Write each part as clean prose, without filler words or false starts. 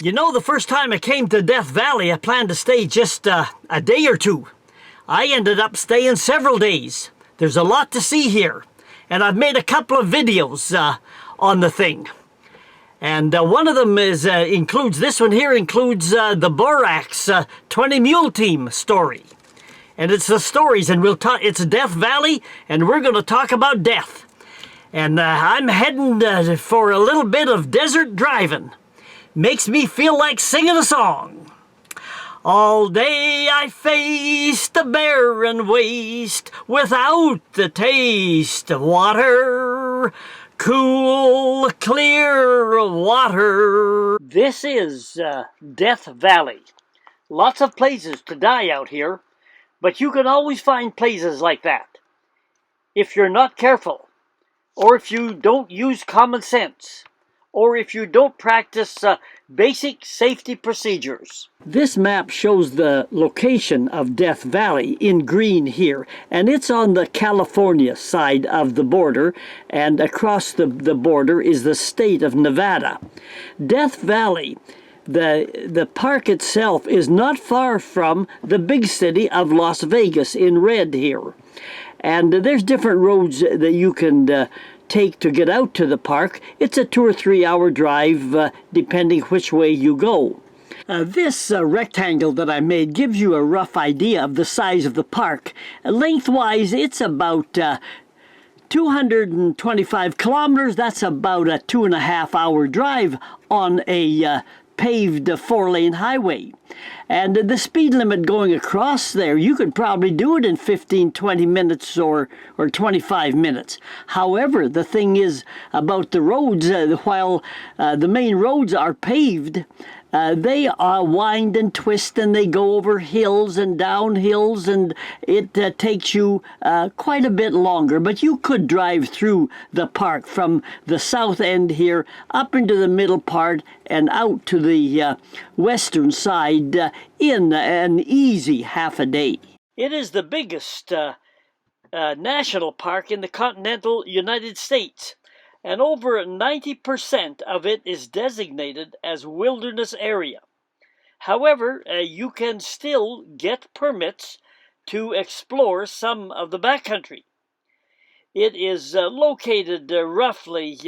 You know, the first time I came to Death Valley, I planned to stay just a day or two. I ended up staying several days. There's a lot to see here, and I've made a couple of videos on the thing. And one of them includes, this one here includes the Borax 20 Mule Team story. And it's the stories, and it's Death Valley, and we're going to talk about death. And I'm heading for a little bit of desert driving. Makes me feel like singing a song. All day I faced the barren waste without the taste of water. Cool, clear water. This is Death Valley. Lots of places to die out here, but you can always find places like that. If you're not careful, or if you don't use common sense, or if you don't practice basic safety procedures. This map shows the location of Death Valley in green here, and it's on the California side of the border, and across the border is the state of Nevada. Death Valley, the park itself, is not far from the big city of Las Vegas in red here. And there's different roads that you can take to get out to the park. It's a 2 or 3 hour drive depending which way you go. This rectangle that I made gives you a rough idea of the size of the park. Lengthwise, it's about 225 kilometers. That's about a 2.5 hour drive on a paved 4-lane highway. And the speed limit going across there, you could probably do it in 15, 20 minutes or 25 minutes. However, the thing is about the roads, while the main roads are paved, they wind and twist, and they go over hills and down hills, and it takes you quite a bit longer. But you could drive through the park from the south end here up into the middle part and out to the western side in an easy half a day. It is the biggest national park in the continental United States, and over 90% of it is designated as wilderness area. However, you can still get permits to explore some of the backcountry. It is located roughly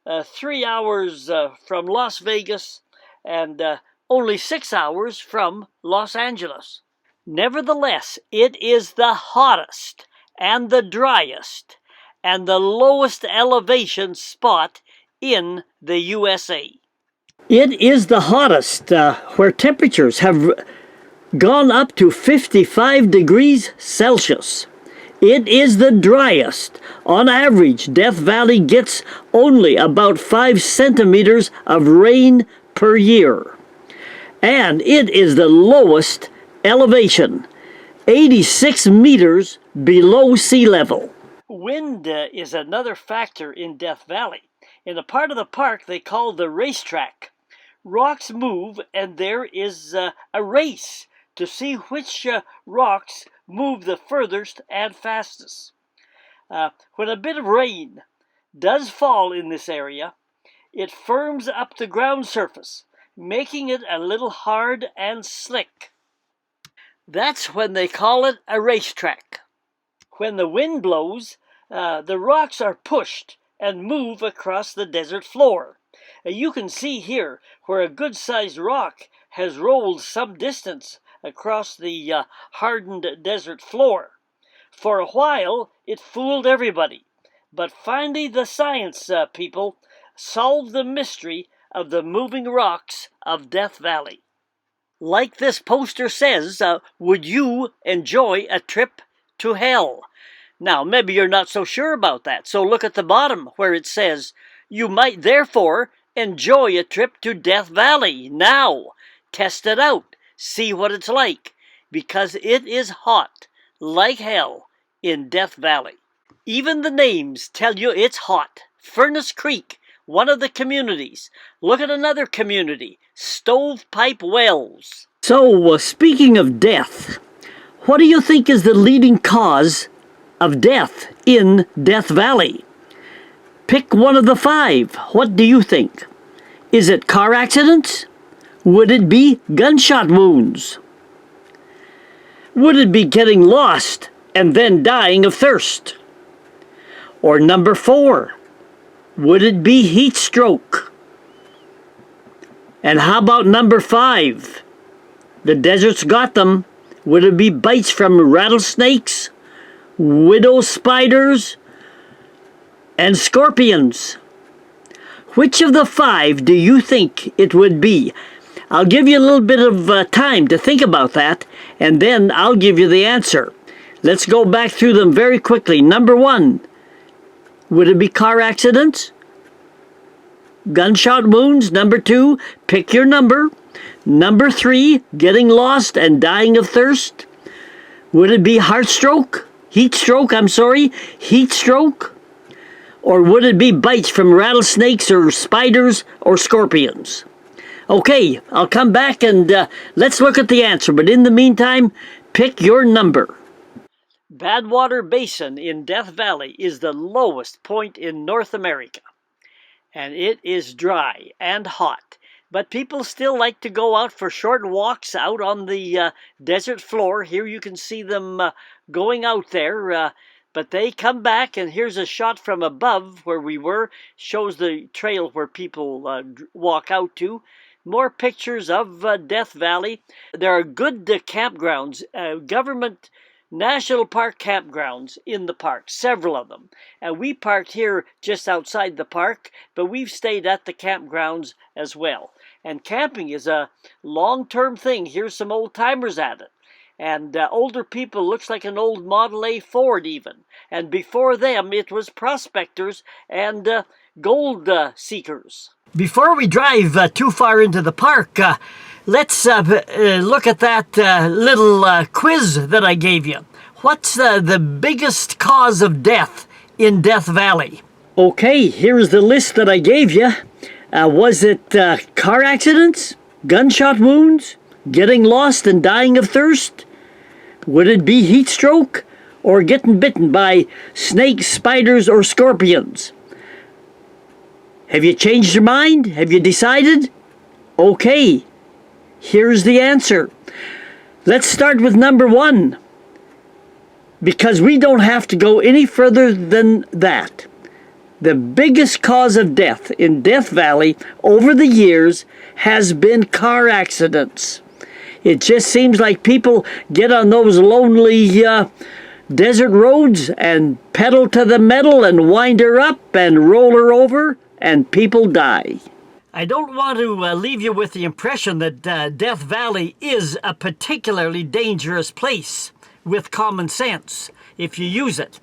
3 hours from Las Vegas and only 6 hours from Los Angeles. Nevertheless, it is the hottest and the driest and the lowest elevation spot in the USA. It is the hottest, where temperatures have gone up to 55 degrees Celsius. It is the driest. On average, Death Valley gets only about 5 centimeters of rain per year. And it is the lowest elevation, 86 meters below sea level. Wind is another factor in Death Valley. In a part of the park they call the racetrack. Rocks move, and there is a race to see which rocks move the furthest and fastest. When a bit of rain does fall in this area, it firms up the ground surface, making it a little hard and slick. That's when they call it a racetrack. When the wind blows, the rocks are pushed and move across the desert floor. You can see here where a good-sized rock has rolled some distance across the hardened desert floor. For a while, it fooled everybody, but finally the science people solved the mystery of the moving rocks of Death Valley. Like this poster says, would you enjoy a trip to hell? Now, maybe you're not so sure about that, so look at the bottom where it says, you might therefore enjoy a trip to Death Valley now. Test it out. See what it's like, because it is hot, like hell, in Death Valley. Even the names tell you it's hot. Furnace Creek, one of the communities. Look at another community, Stovepipe Wells. So, speaking of death, what do you think is the leading cause of death in Death Valley? Pick one of the 5. What do you think? Is it car accidents? Would it be gunshot wounds? Would it be getting lost and then dying of thirst? Or number 4, would it be heat stroke? And how about number 5? The desert's got them. Would it be bites from rattlesnakes, widow spiders, and scorpions? Which of the 5 do you think it would be? I'll give you a little bit of time to think about that, and then I'll give you the answer. Let's go back through them very quickly. Number 1, would it be car accidents? Gunshot wounds? Number 2, pick your number. Number 3, getting lost and dying of thirst. Would it be heart stroke? Heat stroke, heat stroke? Or would it be bites from rattlesnakes or spiders or scorpions? Okay, I'll come back and let's look at the answer. But in the meantime, pick your number. Badwater Basin in Death Valley is the lowest point in North America. And it is dry and hot. But people still like to go out for short walks out on the desert floor. Here you can see them going out there. But they come back, and here's a shot from above where we were. Shows the trail where people walk out to. More pictures of Death Valley. There are good campgrounds, government national park campgrounds in the park, several of them. And we parked here just outside the park, but we've stayed at the campgrounds as well. And camping is a long-term thing. Here's some old-timers at it. And older people, looks like an old Model A Ford even. And before them, it was prospectors and gold seekers. Before we drive too far into the park, let's look at that little quiz that I gave you. What's the biggest cause of death in Death Valley? Okay, here's the list that I gave you. Was it car accidents, gunshot wounds, getting lost and dying of thirst? Would it be heat stroke or getting bitten by snakes, spiders, or scorpions? Have you changed your mind? Have you decided? Okay, here's the answer. Let's start with number 1, because we don't have to go any further than that. The biggest cause of death in Death Valley over the years has been car accidents. It just seems like people get on those lonely desert roads and pedal to the metal and wind her up and roll her over, and people die. I don't want to leave you with the impression that Death Valley is a particularly dangerous place with common sense if you use it.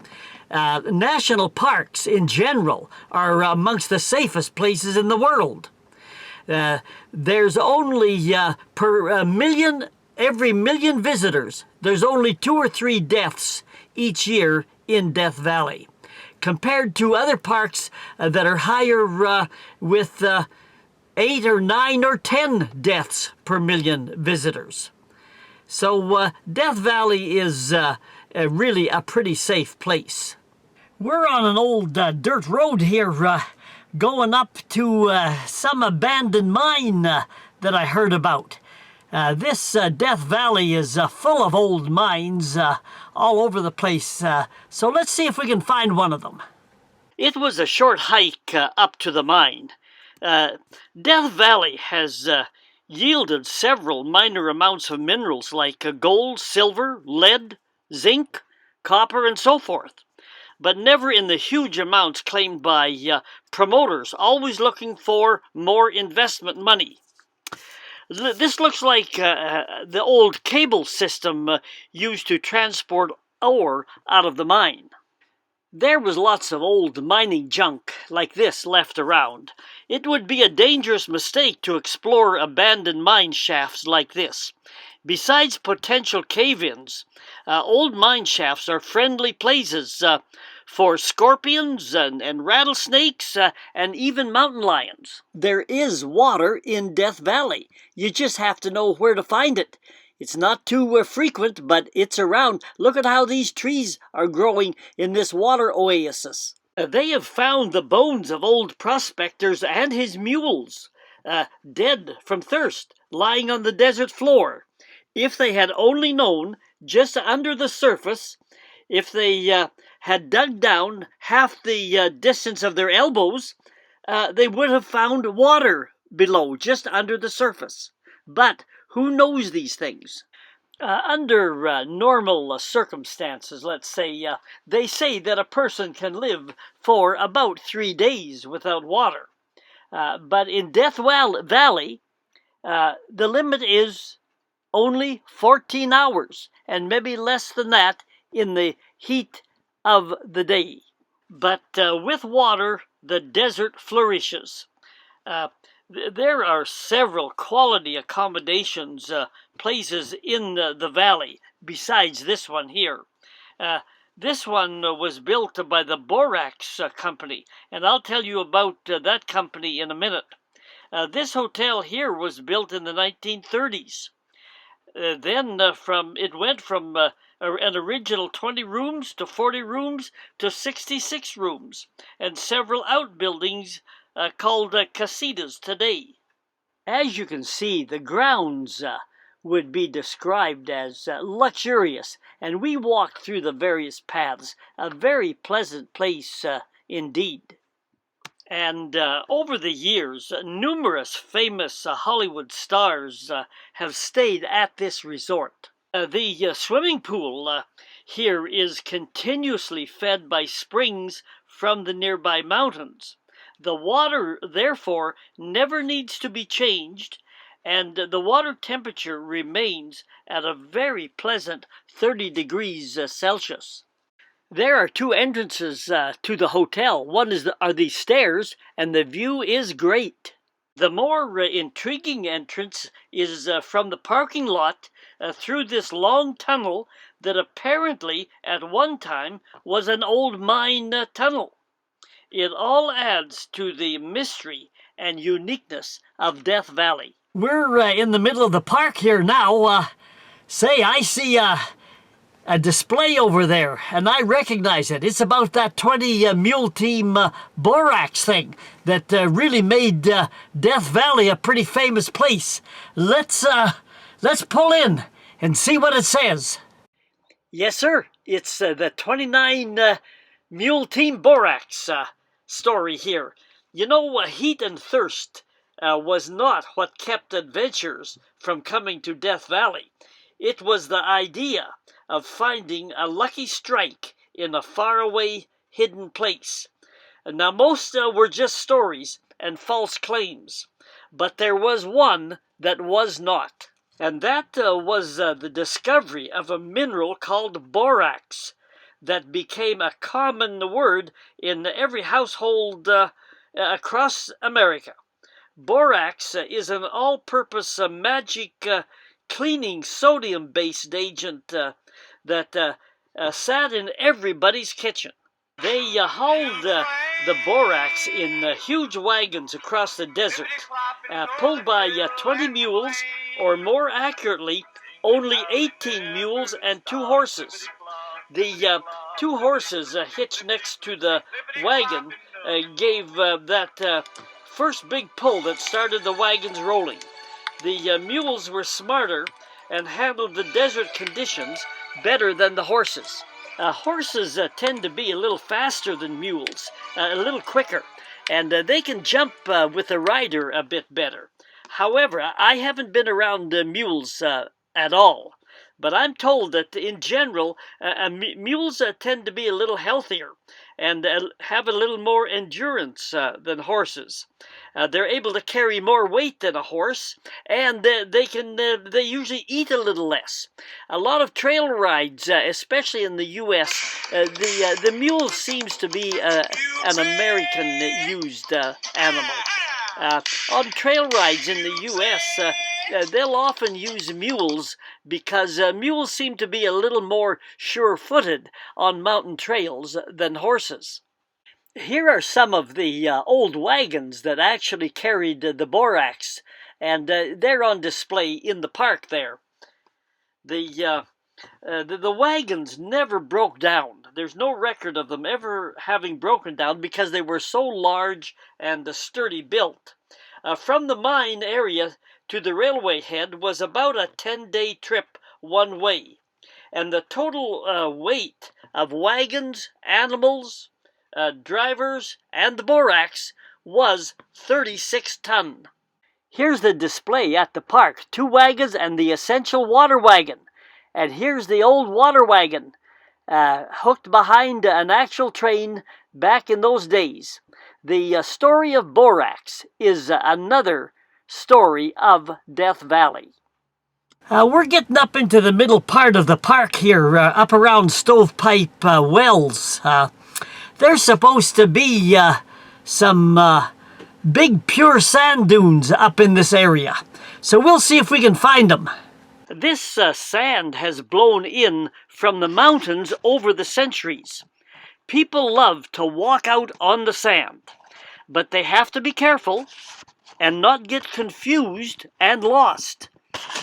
National parks in general are amongst the safest places in the world. There's only every million visitors, there's only 2 or 3 deaths each year in Death Valley, compared to other parks that are higher with 8 or 9 or 10 deaths per million visitors. So Death Valley is really a pretty safe place. We're on an old dirt road here going up to some abandoned mine that I heard about. This Death Valley is full of old mines all over the place, so let's see if we can find one of them. It was a short hike up to the mine. Death Valley has yielded several minor amounts of minerals like gold, silver, lead, zinc, copper, and so forth, but never in the huge amounts claimed by promoters, always looking for more investment money. This looks like the old cable system used to transport ore out of the mine. There was lots of old mining junk like this left around. It would be a dangerous mistake to explore abandoned mine shafts like this. Besides potential cave-ins, old mine shafts are friendly places for scorpions and rattlesnakes and even mountain lions. There is water in Death Valley. You just have to know where to find it. It's not too frequent, but it's around. Look at how these trees are growing in this water oasis. They have found the bones of old prospectors and his mules, dead from thirst. lying on the desert floor. If they had only known just under the surface, if they had dug down half the distance of their elbows, they would have found water below, just under the surface. But who knows these things? Under normal circumstances, let's say, they say that a person can live for about 3 days without water. But in Death Valley, the limit is only 14 hours, and maybe less than that in the heat of the day. But with water, the desert flourishes. There are several quality accommodations places in the valley besides this one here. This one was built by the Borax company, and I'll tell you about that company in a minute. This hotel here was built in the 1930s. Then it went from an original 20 rooms to 40 rooms to 66 rooms, and several outbuildings called casitas today. As you can see, the grounds would be described as luxurious, and we walked through the various paths. A very pleasant place indeed. And over the years, numerous famous Hollywood stars have stayed at this resort. The swimming pool here is continuously fed by springs from the nearby mountains. The water, therefore, never needs to be changed, and the water temperature remains at a very pleasant 30 degrees Celsius. There are two entrances to the hotel. One are these stairs, and the view is great. The more intriguing entrance is from the parking lot through this long tunnel that apparently at one time was an old mine tunnel. It all adds to the mystery and uniqueness of Death Valley. We're in the middle of the park here now. Say, I see a display over there, and I recognize it. It's about that 20 mule team Borax thing that really made Death Valley a pretty famous place. Let's pull in and see what it says. Yes, sir. It's the 29 mule team Borax story here. You know, heat and thirst was not what kept adventurers from coming to Death Valley. It was the idea of finding a lucky strike in a faraway, hidden place. Now, most were just stories and false claims, but there was one that was not, and that was the discovery of a mineral called borax that became a common word in every household across America. Borax is an all-purpose magic cleaning sodium-based agent that sat in everybody's kitchen. They hauled the borax in huge wagons across the desert, pulled by 20 mules, or more accurately, only 18 mules and 2 horses. The 2 horses hitched next to the wagon gave that first big pull that started the wagons rolling. The mules were smarter and handled the desert conditions better than the horses. Horses tend to be a little faster than mules, a little quicker, and they can jump with a rider a bit better. However, I haven't been around mules at all, but I'm told that in general, mules tend to be a little healthier and have a little more endurance than horses. They're able to carry more weight than a horse, and they usually eat a little less. A lot of trail rides, especially in the U.S., the mule seems to be an American-used animal. On trail rides in the U.S., they'll often use mules because mules seem to be a little more sure-footed on mountain trails than horses. Here are some of the old wagons that actually carried the borax, and they're on display in the park there. The wagons never broke down. There's no record of them ever having broken down because they were so large and sturdy built. From the mine area to the railway head was about a 10-day trip one way, and the total weight of wagons, animals, drivers, and the Borax was 36 ton. Here's the display at the park, 2 wagons and the essential water wagon. And here's the old water wagon, hooked behind an actual train back in those days. The story of Borax is another story of Death Valley. We're getting up into the middle part of the park here, up around Stovepipe Wells. There's supposed to be some big pure sand dunes up in this area. So we'll see if we can find them. This sand has blown in from the mountains over the centuries. People love to walk out on the sand, but they have to be careful and not get confused and lost,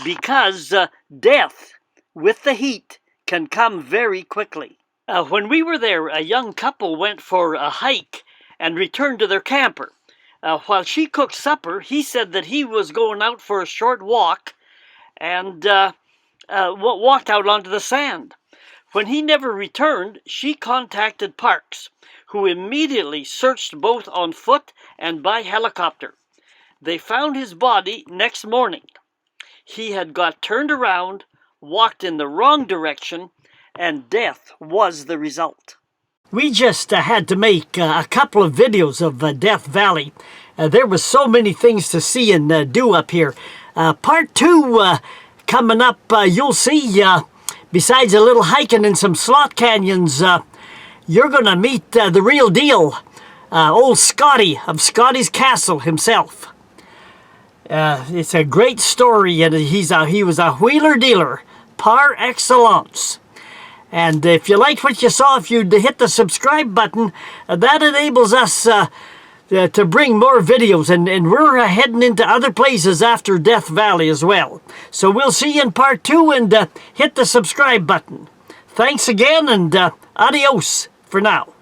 because death with the heat can come very quickly. When we were there, a young couple went for a hike and returned to their camper. While she cooked supper, he said that he was going out for a short walk and walked out onto the sand. When he never returned, she contacted Parks, who immediately searched both on foot and by helicopter. They found his body next morning. He had got turned around, walked in the wrong direction, and death was the result. We just had to make a couple of videos of Death Valley. There was so many things to see and do up here. Part 2 coming up, you'll see, besides a little hiking in some slot canyons, you're going to meet the real deal, old Scotty of Scotty's Castle himself. It's a great story, and he was a wheeler dealer par excellence. And if you liked what you saw, if you'd hit the subscribe button, that enables us to bring more videos, and we're heading into other places after Death Valley as well. So we'll see you in part 2, and hit the subscribe button. Thanks again, and adios for now.